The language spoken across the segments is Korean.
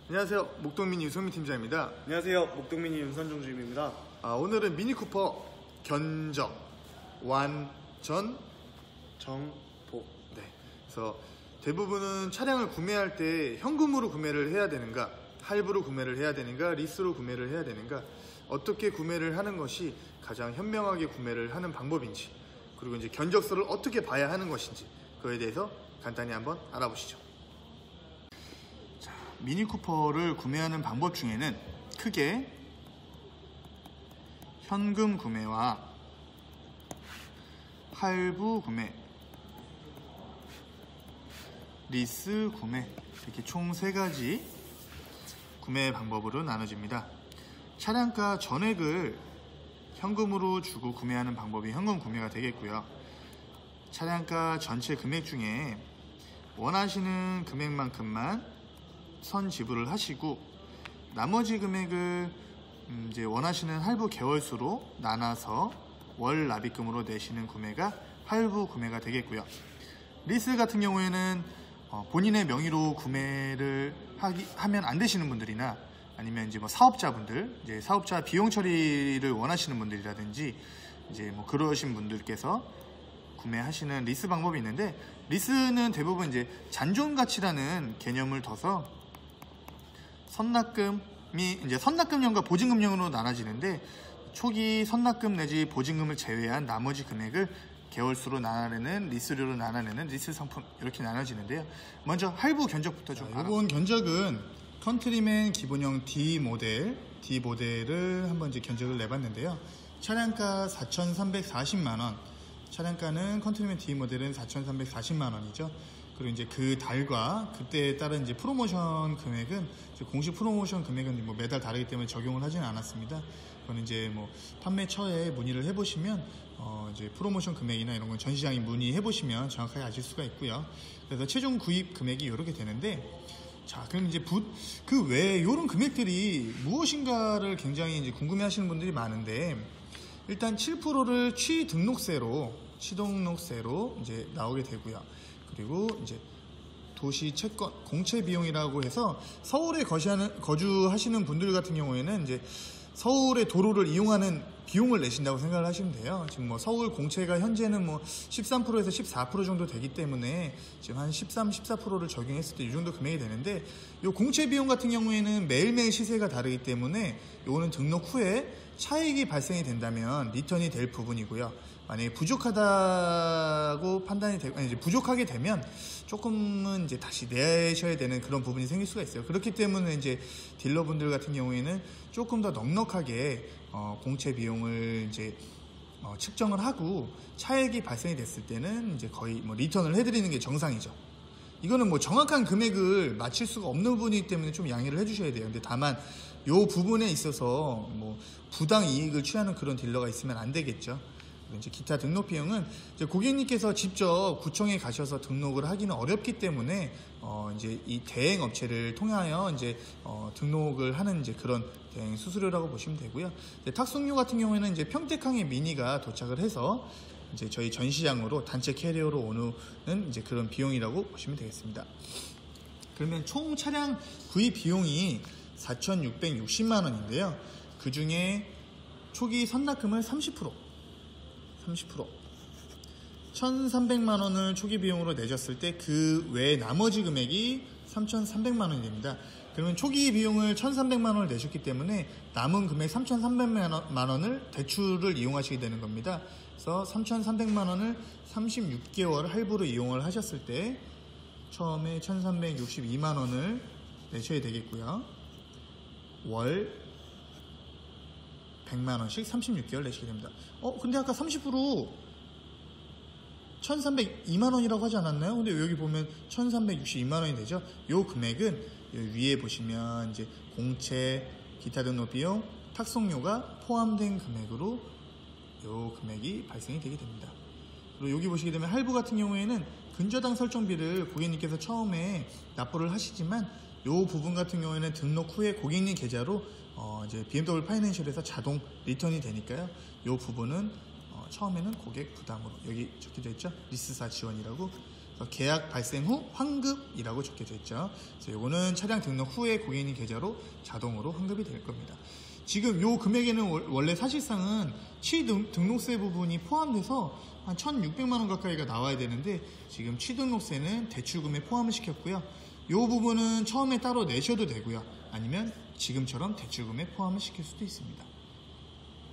안녕하세요, 목동미니 유성민 팀장입니다. 안녕하세요, 목동미니 윤선종 주임입니다. 오늘은 미니쿠퍼 견적 완전 정복. 네, 그래서 대부분은 차량을 구매할 때 현금으로 구매를 해야 되는가, 할부로 구매를 해야 되는가, 리스로 구매를 해야 되는가, 어떻게 구매를 하는 것이 가장 현명하게 구매를 하는 방법인지, 그리고 이제 견적서를 어떻게 봐야 하는 것인지, 그거에 대해서 간단히 한번 알아보시죠. 미니쿠퍼를 구매하는 방법 중에는 크게 현금 구매와 할부 구매, 리스 구매, 이렇게 총 3가지 구매 방법으로 나눠집니다. 차량가 전액을 현금으로 주고 구매하는 방법이 현금 구매가 되겠고요. 차량가 전체 금액 중에 원하시는 금액만큼만 선 지불을 하시고, 나머지 금액을 이제 원하시는 할부 개월수로 나눠서 월 납입금으로 내시는 구매가 할부 구매가 되겠고요. 리스 같은 경우에는 본인의 명의로 구매를 하면 안 되시는 분들이나, 아니면 이제 뭐 사업자분들, 이제 사업자 비용 처리를 원하시는 분들이라든지 이제 뭐 그러신 분들께서 구매하시는 리스 방법이 있는데, 리스는 대부분 이제 잔존 가치라는 개념을 둬서 선납금이 이제 선납금형과 보증금형으로 나눠지는데, 초기 선납금 내지 보증금을 제외한 나머지 금액을 개월수로 나눠내는 리스료로 나눠내는 리스 상품, 이렇게 나눠지는데요. 먼저 할부 견적부터 좀 이번 견적은 컨트리맨 기본형 D 모델을 한번 이제 견적을 내봤는데요. 차량가 4,340만원, 차량가는 컨트리맨 D 모델은 4,340만원이죠. 그리고 이제 그 달과 그때에 따른 이제 프로모션 금액은, 공식 프로모션 금액은 뭐 매달 다르기 때문에 적용을 하지는 않았습니다. 그건 이제 뭐 판매처에 문의를 해보시면 이제 프로모션 금액이나 이런 건 전시장에 문의해 보시면 정확하게 아실 수가 있고요. 그래서 최종 구입 금액이 이렇게 되는데, 자, 그럼 이제 그 외에 이런 금액들이 무엇인가를 굉장히 이제 궁금해하시는 분들이 많은데, 일단 7%를 취등록세로 이제 나오게 되고요. 그리고 이제 도시 채권 공채 비용이라고 해서 서울에 거주하시는 분들 같은 경우에는 이제 서울의 도로를 이용하는 비용을 내신다고 생각을 하시면 돼요. 지금 뭐 서울 공채가 현재는 뭐 13%에서 14% 정도 되기 때문에 지금 한 13, 14%를 적용했을 때 이 정도 금액이 되는데, 이 공채 비용 같은 경우에는 매일매일 시세가 다르기 때문에 이거는 등록 후에 차익이 발생이 된다면 리턴이 될 부분이고요. 만약에 부족하다고 판단이 되고, 이제 부족하게 되면 조금은 이제 다시 내셔야 되는 그런 부분이 생길 수가 있어요. 그렇기 때문에 이제 딜러분들 같은 경우에는 조금 더 넉넉하게 공채 비용을 이제 측정을 하고, 차액이 발생이 됐을 때는 이제 거의 뭐 리턴을 해드리는 게 정상이죠. 이거는 뭐 정확한 금액을 맞출 수가 없는 부분이기 때문에 좀 양해를 해주셔야 돼요. 근데 다만 이 부분에 있어서 뭐 부당 이익을 취하는 그런 딜러가 있으면 안 되겠죠. 이제 기타 등록 비용은 이제 고객님께서 직접 구청에 가셔서 등록을 하기는 어렵기 때문에 이제 이 대행 업체를 통하여 이제 등록을 하는 이제 그런 대행 수수료라고 보시면 되고요. 탁송료 같은 경우에는 이제 평택항에 미니가 도착을 해서 이제 저희 전시장으로 단체 캐리어로 오는 이제 그런 비용이라고 보시면 되겠습니다. 그러면 총 차량 구입 비용이 4,660만 원인데요. 그 중에 초기 선납금을 30% 1,300만 원을 초기 비용으로 내셨을 때 그 외 나머지 금액이 3,300만 원이 됩니다. 그러면 초기 비용을 1,300만 원을 내셨기 때문에 남은 금액 3,300만 원을 대출을 이용하시게 되는 겁니다. 그래서 3,300만 원을 36개월 할부로 이용을 하셨을 때 처음에 1,362만 원을 내셔야 되겠고요. 월 100만 원씩 36개월 내시게 됩니다. 근데 아까 30% 1,302만 원이라고 하지 않았나요? 근데 여기 보면 1,362만 원이 되죠. 이 금액은 위에 보시면 이제 공채, 기타 등록 비용, 탁송료가 포함된 금액으로 요 금액이 발생이 되게 됩니다. 그리고 여기 보시게 되면 할부 같은 경우에는 근저당 설정비를 고객님께서 처음에 납부를 하시지만 요 부분 같은 경우에는 등록 후에 고객님 계좌로 이제 BMW 파이낸셜에서 자동 리턴이 되니까요. 요 부분은 처음에는 고객 부담으로 여기 적혀져 있죠. 리스사 지원이라고. 계약 발생 후 환급이라고 적혀져 있죠. 그래서 요거는 차량 등록 후에 고객님 계좌로 자동으로 환급이 될 겁니다. 지금 요 금액에는 원래 사실상은 취등록세 부분이 포함돼서 한 1,600만 원 가까이가 나와야 되는데 지금 취등록세는 대출금에 포함을 시켰고요. 요 부분은 처음에 따로 내셔도 되고요. 아니면 지금처럼 대출금에 포함을 시킬 수도 있습니다.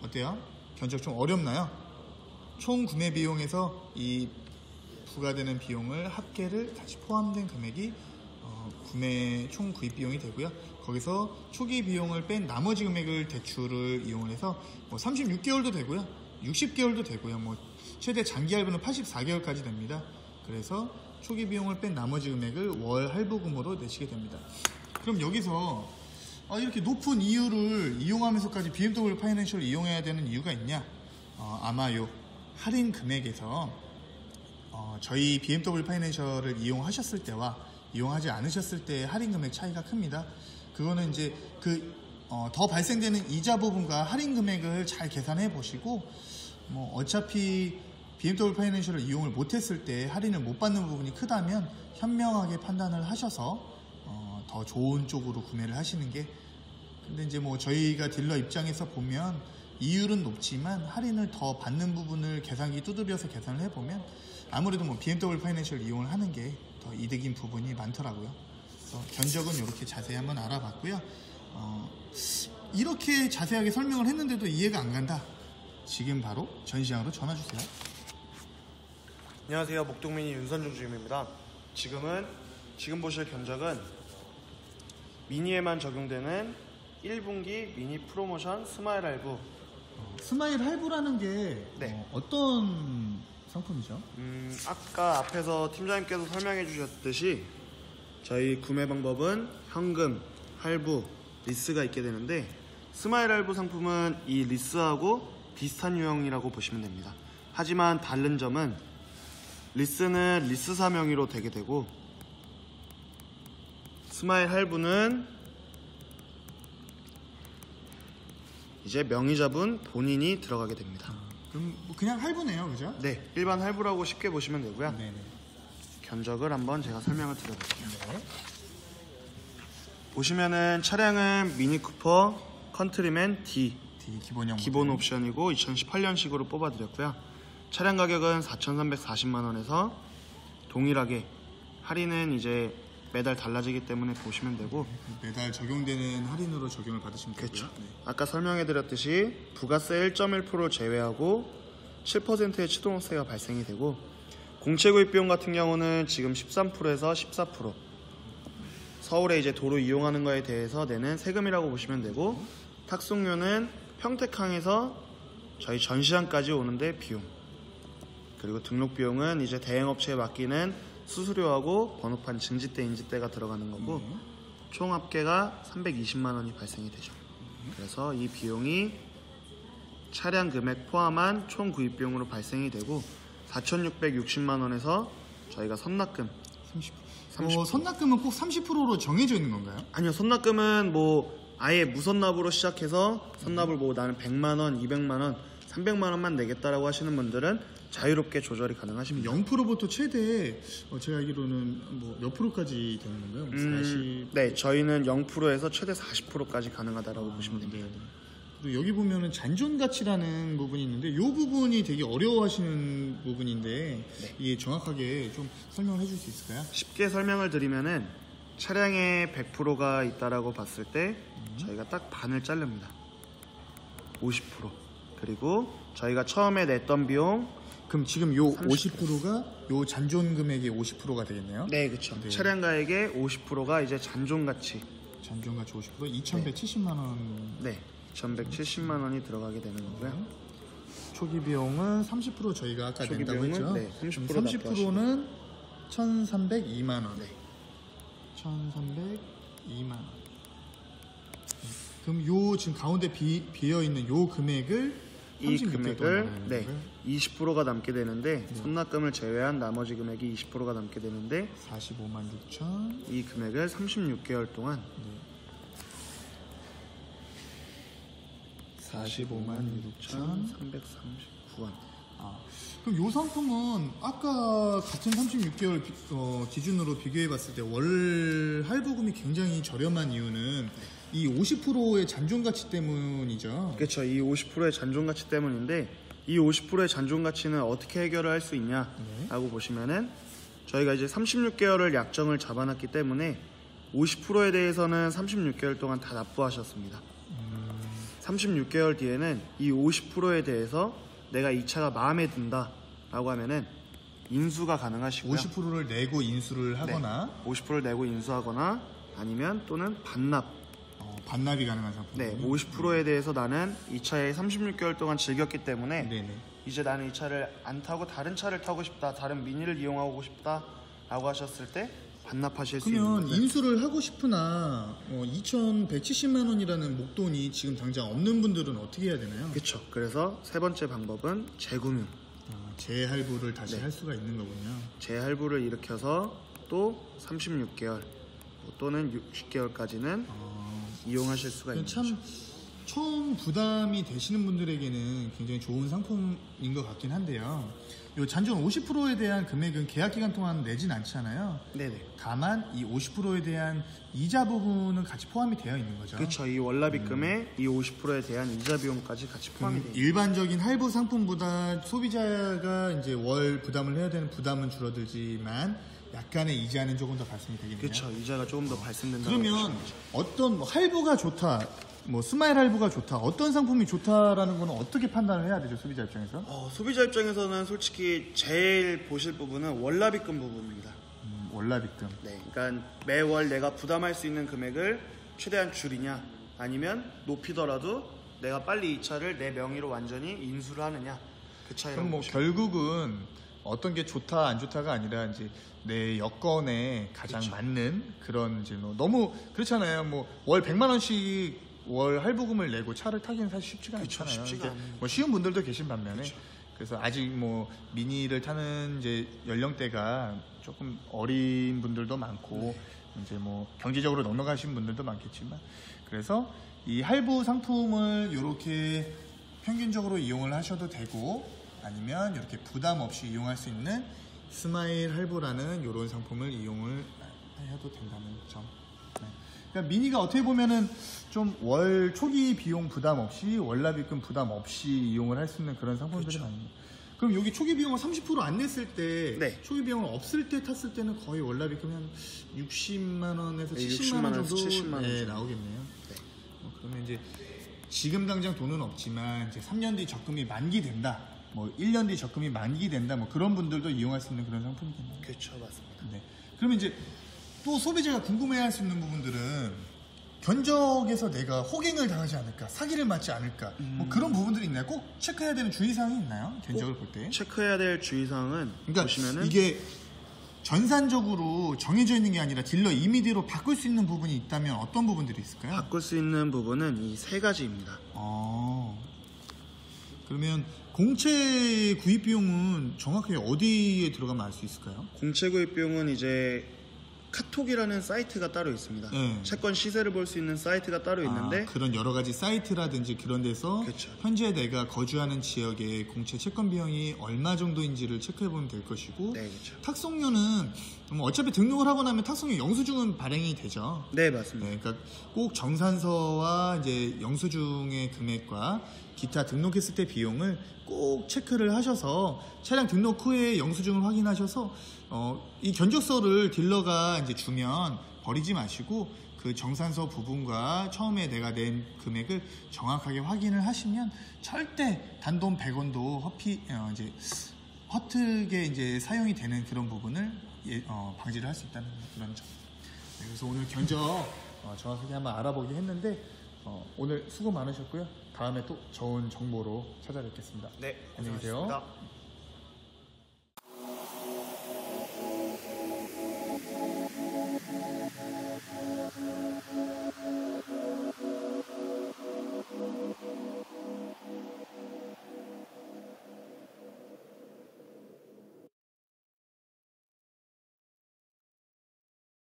어때요? 견적 좀 어렵나요? 총 구매 비용에서 이 부과되는 비용을 합계를 다시 포함된 금액이 구매 총 구입 비용이 되고요. 거기서 초기 비용을 뺀 나머지 금액을 대출을 이용해서 뭐 36개월도 되고요. 60개월도 되고요. 뭐 최대 장기 할부는 84개월까지 됩니다. 그래서 초기 비용을 뺀 나머지 금액을 월 할부금으로 내시게 됩니다. 그럼 여기서 이렇게 높은 이유를 이용하면서까지 BMW 파이낸셜을 이용해야 되는 이유가 있냐? 아마 요 할인 금액에서 저희 BMW 파이낸셜을 이용하셨을 때와 이용하지 않으셨을 때의 할인 금액 차이가 큽니다. 그거는 이제 더 발생되는 이자 부분과 할인 금액을 잘 계산해 보시고 뭐 어차피 BMW 파이낸셜을 이용을 못했을 때 할인을 못 받는 부분이 크다면 현명하게 판단을 하셔서 더 좋은 쪽으로 구매를 하시는 게. 근데 이제 뭐 저희가 딜러 입장에서 보면 이율은 높지만 할인을 더 받는 부분을 계산기 두드려서 계산을 해보면 아무래도 뭐 BMW 파이낸셜 이용을 하는 게 더 이득인 부분이 많더라고요. 그래서 견적은 이렇게 자세히 한번 알아봤고요. 이렇게 자세하게 설명을 했는데도 이해가 안 간다. 지금 바로 전시장으로 전화 주세요. 안녕하세요. 목동미니 윤선중 주임입니다. 지금 보실 견적은 미니에만 적용되는 1분기 미니 프로모션 스마일 할부. 스마일 할부라는 게 네. 어떤 상품이죠? 아까 앞에서 팀장님께서 설명해 주셨듯이 저희 구매 방법은 현금, 할부, 리스가 있게 되는데 스마일 할부 상품은 이 리스하고 비슷한 유형이라고 보시면 됩니다. 하지만 다른 점은 리스는 리스사 명의로 되게 되고 스마일 할부는 이제 명의자분 본인이 들어가게 됩니다. 그럼 뭐 그냥 할부네요, 그죠? 네, 일반 할부라고 쉽게 보시면 되고요. 네네. 견적을 한번 제가 설명을 드려볼게요. 네. 보시면은 차량은 미니 쿠퍼 컨트리맨 D 기본형 기본 옵션이고 2018년식으로 뽑아드렸고요. 차량 가격은 4,340만 원에서 동일하게 할인은 이제 매달 달라지기 때문에 보시면 되고 매달 적용되는 할인으로 적용을 받으시면 되고요. 그렇죠. 네. 아까 설명해드렸듯이 부가세 1.1% 제외하고 7%의 취등록세가 발생이 되고 공채 구입 비용 같은 경우는 지금 13%에서 14% 서울에 이제 도로 이용하는 거에 대해서 내는 세금이라고 보시면 되고 탁송료는 평택항에서 저희 전시장까지 오는데 비용 그리고 등록 비용은 이제 대행업체에 맡기는 수수료하고 번호판 증지대 인지대가 들어가는 거고 총 합계가 320만 원이 발생이 되죠. 그래서 이 비용이 차량 금액 포함한 총 구입 비용으로 발생이 되고 4,660만 원에서 저희가 선납금 30%. 선납금은 꼭 30%로 정해져 있는 건가요? 아니요, 선납금은 뭐 아예 무선납으로 시작해서 선납을 뭐 나는 100만 원, 200만 원, 300만 원만 내겠다라고 하시는 분들은 자유롭게 조절이 가능하십니다. 0%부터 최대 제가 알기로는 뭐 몇 프로까지 되는 건가요? 40. 네, 저희는 0%에서 최대 40%까지 가능하다라고 보시면 됩니다. 네. 그리고 여기 보면은 잔존 가치라는 부분이 있는데 이 부분이 되게 어려워하시는 부분인데 네. 이게 정확하게 좀 설명을 해줄 수 있을까요? 쉽게 설명을 드리면은 차량의 100%가 있다라고 봤을 때 저희가 딱 반을 자릅니다. 50%. 그리고 저희가 처음에 냈던 비용 그럼 지금 요 50%가 요 잔존 금액의 50%가 되겠네요? 네, 그렇죠. 네. 차량가액의 50%가 이제 잔존 가치. 잔존 가치 50% 2,170만 원. 네, 2,170만 원이 들어가게 되는 거고요. 초기 비용은 30% 저희가 아까 초기 낸다고 비용은, 했죠? 네, 30% 30%는 1,302만 원. 네. 1,302만 원. 그럼 요 지금 가운데 비어 있는 요 금액을 이 36개월 금액을 동안 네, 20%가 남게 되는데 네. 선납금을 제외한 나머지 금액이 20%가 남게 되는데 45만 6천. 이 금액을 36개월 동안 45만 6천. 339원. 그럼 요 상품은 아까 같은 36개월 기준으로 비교해 봤을 때 월 할부금이 굉장히 저렴한 이유는 이 50%의 잔존 가치 때문이죠. 그렇죠. 이 50%의 잔존 가치 때문인데 이 50%의 잔존 가치는 어떻게 해결을 할 수 있냐라고 보시면은 저희가 이제 36개월을 약정을 잡아놨기 때문에 50%에 대해서는 36개월 동안 다 납부하셨습니다. 36개월 뒤에는 이 50%에 대해서 내가 이 차가 마음에 든다 라고 하면은 인수가 가능하시고요. 50%를 내고 인수를 하거나 50%를 내고 인수하거나 아니면 또는 반납. 반납이 가능한 상품. 네, 50%에 대해서 나는 이 차에 36개월 동안 즐겼기 때문에 네네. 이제 나는 이 차를 안 타고 다른 차를 타고 싶다, 다른 미니를 이용하고 싶다 라고 하셨을 때 반납하실 수 있는 그러면 거죠. 인수를 하고 싶으나 2,170만 원이라는 목돈이 지금 당장 없는 분들은 어떻게 해야 되나요? 그렇죠. 그래서 세 번째 방법은 재구매. 재할부를 다시 네. 할 수가 있는 거군요. 재할부를 일으켜서 또 36개월 또는 60개월까지는 이용하실 수가 있는 참 거죠. 처음 부담이 되시는 분들에게는 굉장히 좋은 상품인 것 같긴 한데요. 이 잔존 50%에 대한 금액은 계약 기간 동안 내진 않잖아요. 네네. 다만 이 50%에 대한 이자 부분은 같이 포함이 되어 있는 거죠. 그렇죠. 이 월납입금에 이 50%에 대한 이자 비용까지 같이 포함이 되어 있는 일반적인 할부 상품보다 소비자가 이제 월 부담을 해야 되는 부담은 줄어들지만 약간의 이자는 조금 더 발생이 되겠네요. 그렇죠. 이자가 조금 더 발생된다고 그러면 보시면 되죠. 어떤 뭐 할부가 좋다, 뭐 스마일 할부가 좋다, 어떤 상품이 좋다라는 거는 어떻게 판단을 해야 되죠, 소비자 입장에서? 소비자 입장에서는 솔직히 제일 보실 부분은 월납입금 부분입니다. 월납입금. 네, 그러니까 매월 내가 부담할 수 있는 금액을 최대한 줄이냐, 아니면 높이더라도 내가 빨리 이 차를 내 명의로 완전히 인수를 하느냐, 그 차이라고 그럼 뭐 보시면 결국은 어떤 게 좋다 안 좋다가 아니라 이제 내 여건에 가장 그렇죠. 맞는 그런 이제 뭐 너무 그렇잖아요. 뭐 월 100만 원씩 월 할부금을 내고 차를 타기는 사실 쉽지가 그렇죠. 않잖아요. 쉽지가 이제 않은 뭐 쉬운 분들도 계신 반면에 그렇죠. 그래서 아직 뭐 미니를 타는 이제 연령대가 조금 어린 분들도 많고 이제 뭐 경제적으로 넉넉하신 분들도 많겠지만 그래서 이 할부 상품을 이렇게 평균적으로 이용을 하셔도 되고 아니면 이렇게 부담 없이 이용할 수 있는 스마일 할부라는 이런 상품을 이용을 해도 된다는 점. 네. 그러니까 미니가 어떻게 보면은 좀 월 초기 비용 부담 없이 월납입금 부담 없이 이용을 할 수 있는 그런 상품들이 많아요. 그럼 여기 초기 비용을 30% 안 냈을 때 네. 초기 비용을 없을 때 탔을 때는 거의 월납입금이 한 60만 원에서 네, 70만 원 60만 원에서 정도 70만 원 네, 정도. 나오겠네요. 그러면 이제 지금 당장 돈은 없지만 이제 3년 뒤 적금이 만기된다. 뭐 1년 뒤 적금이 만기된다. 뭐 그런 분들도 이용할 수 있는 그런 상품이겠네요. 그렇죠, 맞습니다. 네. 그러면 이제 또 소비자가 궁금해할 수 있는 부분들은 견적에서 내가 호갱을 당하지 않을까, 사기를 맞지 않을까, 뭐 그런 부분들이 있나요? 꼭 체크해야 되는 주의사항이 있나요? 견적을 볼 때? 체크해야 될 주의사항은 그러니까 보시면은 이게 전산적으로 정해져 있는 게 아니라 딜러 이미디로 바꿀 수 있는 부분이 있다면 어떤 부분들이 있을까요? 바꿀 수 있는 부분은 이 세 가지입니다. 그러면 공채 구입 비용은 정확하게 어디에 들어가면 알 수 있을까요? 공채 구입 비용은 이제 카톡이라는 사이트가 따로 있습니다. 네. 채권 시세를 볼 수 있는 사이트가 따로 있는데 그런 여러 가지 사이트라든지 그런 데서 그렇죠. 현재 내가 거주하는 지역의 공채 채권 비용이 얼마 정도인지를 체크해 보면 될 것이고 네, 그렇죠. 탁송료는 어차피 등록을 하고 나면 탁송료 영수증은 발행이 되죠. 네, 맞습니다. 네, 그러니까 꼭 정산서와 이제 영수증의 금액과 기타 등록했을 때 비용을 꼭 체크를 하셔서 차량 등록 후에 영수증을 확인하셔서 이 견적서를 딜러가 이제 주면 버리지 마시고 그 정산서 부분과 처음에 내가 낸 금액을 정확하게 확인을 하시면 절대 단돈 100원도 이제 허특에 이제 사용이 되는 그런 부분을 방지를 할 수 있다는 그런 점. 네, 그래서 오늘 견적 정확하게 한번 알아보긴 했는데 오늘 수고 많으셨고요. 다음에 또 좋은 정보로 찾아뵙겠습니다. 네, 안녕히 계세요. 고생하셨습니다.